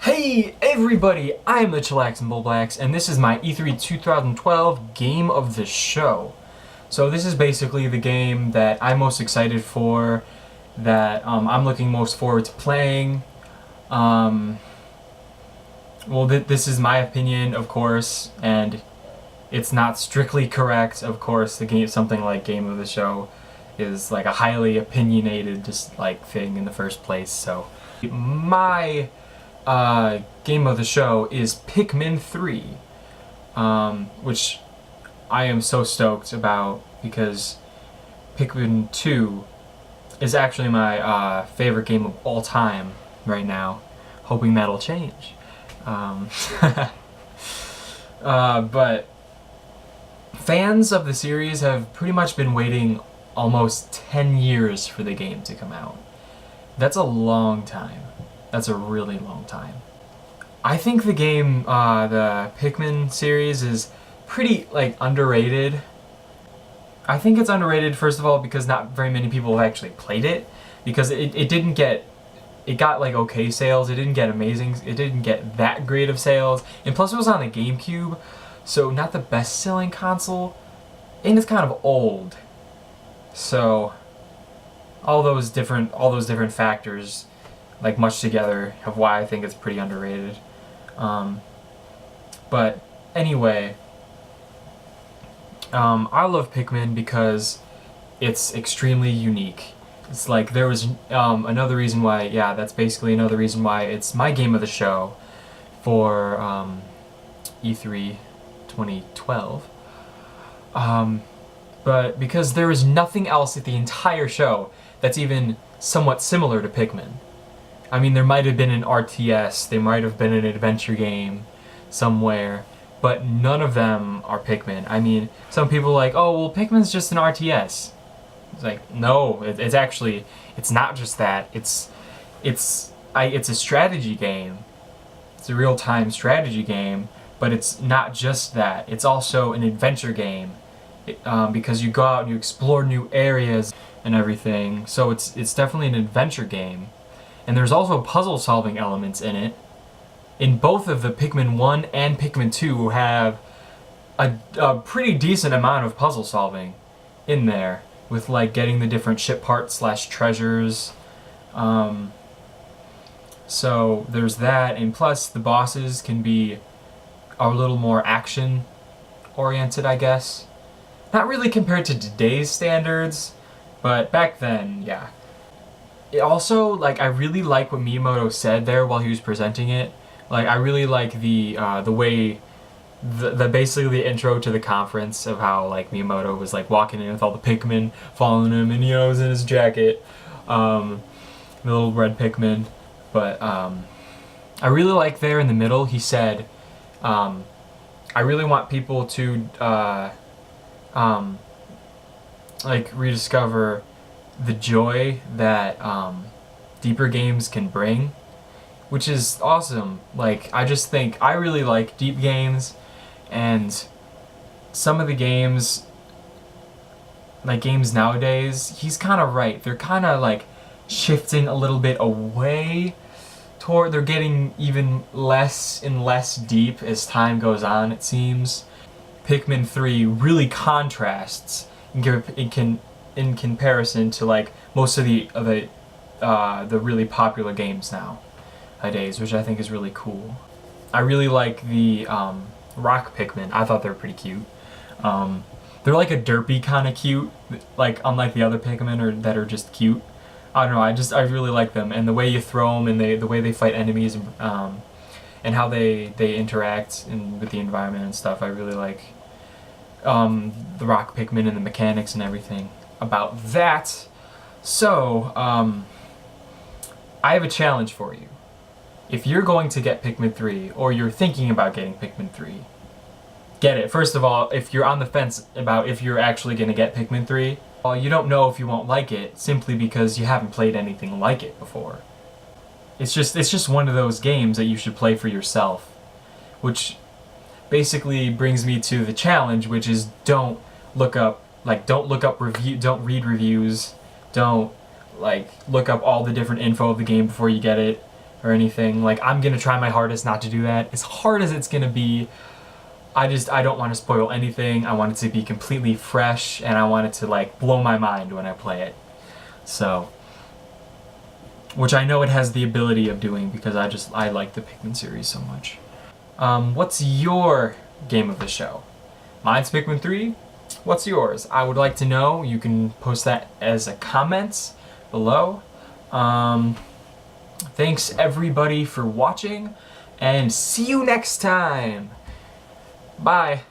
Hey everybody, I'm the Chillaxin' Bullblacks, and this is my E3 2012 Game of the Show. So this is basically the game that I'm most excited for, that I'm looking most forward to playing. This is my opinion, of course, and it's not strictly correct. Of course, something like Game of the Show is like a highly opinionated thing in the first place. So my game of the show is Pikmin 3, which I am so stoked about because Pikmin 2 is actually my favorite game of all time right now. Hoping that'll change. But fans of the series have pretty much been waiting almost 10 years for the game to come out. That's a long time. That's a really long time. I think the game, the Pikmin series, is pretty underrated. I think it's underrated, first of all, because not very many people have actually played it, because it got like okay sales. It didn't get amazing. It didn't get that great of sales, and plus it was on the GameCube, so not the best-selling console, and it's kind of old. So all those different factors, like much together, of why I think it's pretty underrated. But anyway, I love Pikmin because it's extremely unique. It's like there was another reason why, yeah, that's basically another reason why it's my game of the show for E3 2012. But because there is nothing else at the entire show that's even somewhat similar to Pikmin. I mean, there might have been an RTS, there might have been an adventure game somewhere, but none of them are Pikmin. I mean, some people are like, oh, well, Pikmin's just an RTS. It's like, no, it's not just that. It's a strategy game. It's a real-time strategy game, but it's not just that. It's also an adventure game, because you go out and you explore new areas and everything. So it's definitely an adventure game. And there's also puzzle-solving elements in it. In both of the Pikmin 1 and Pikmin 2 have a pretty decent amount of puzzle-solving in there, with like getting the different ship parts / treasures. So there's that, and plus the bosses can be a little more action-oriented, I guess. Not really compared to today's standards, but back then, yeah. It also, I really like what Miyamoto said there while he was presenting it. I really like the way, basically the intro to the conference of how, Miyamoto was, walking in with all the Pikmin following him, and, he was in his jacket, the little red Pikmin. But, I really like there in the middle, he said, I really want people to, rediscover the joy that deeper games can bring, which is awesome. I just think I really like deep games, and some of the games, games nowadays, he's kind of right. They're kind of shifting a little bit away toward, they're getting even less and less deep as time goes on, it seems. Pikmin 3 really contrasts in comparison to most of the really popular games nowadays, which I think is really cool. I really like the rock Pikmin. I thought they were pretty cute. They're like a derpy kind of cute, unlike the other Pikmin that are just cute. I don't know. I really like them, and the way you throw them, and the way they fight enemies, and how they interact with the environment and stuff. I really like the rock Pikmin and the mechanics and everything about that. So, I have a challenge for you. If you're going to get Pikmin 3, or you're thinking about getting Pikmin 3, get it. First of all, if you're on the fence about if you're actually going to get Pikmin 3, well, you don't know if you won't like it, simply because you haven't played anything like it before. It's just one of those games that you should play for yourself, which basically brings me to the challenge, which is don't read reviews, don't look up all the different info of the game before you get it, or anything. Like, I'm gonna try my hardest not to do that. As hard as it's gonna be, I don't want to spoil anything. I want it to be completely fresh, and I want it to like blow my mind when I play it. So, which I know it has the ability of doing because I like the Pikmin series so much. What's your game of the show? Mine's Pikmin 3. What's yours? I would like to know. You can post that as a comment below. Thanks everybody for watching, and see you next time. Bye.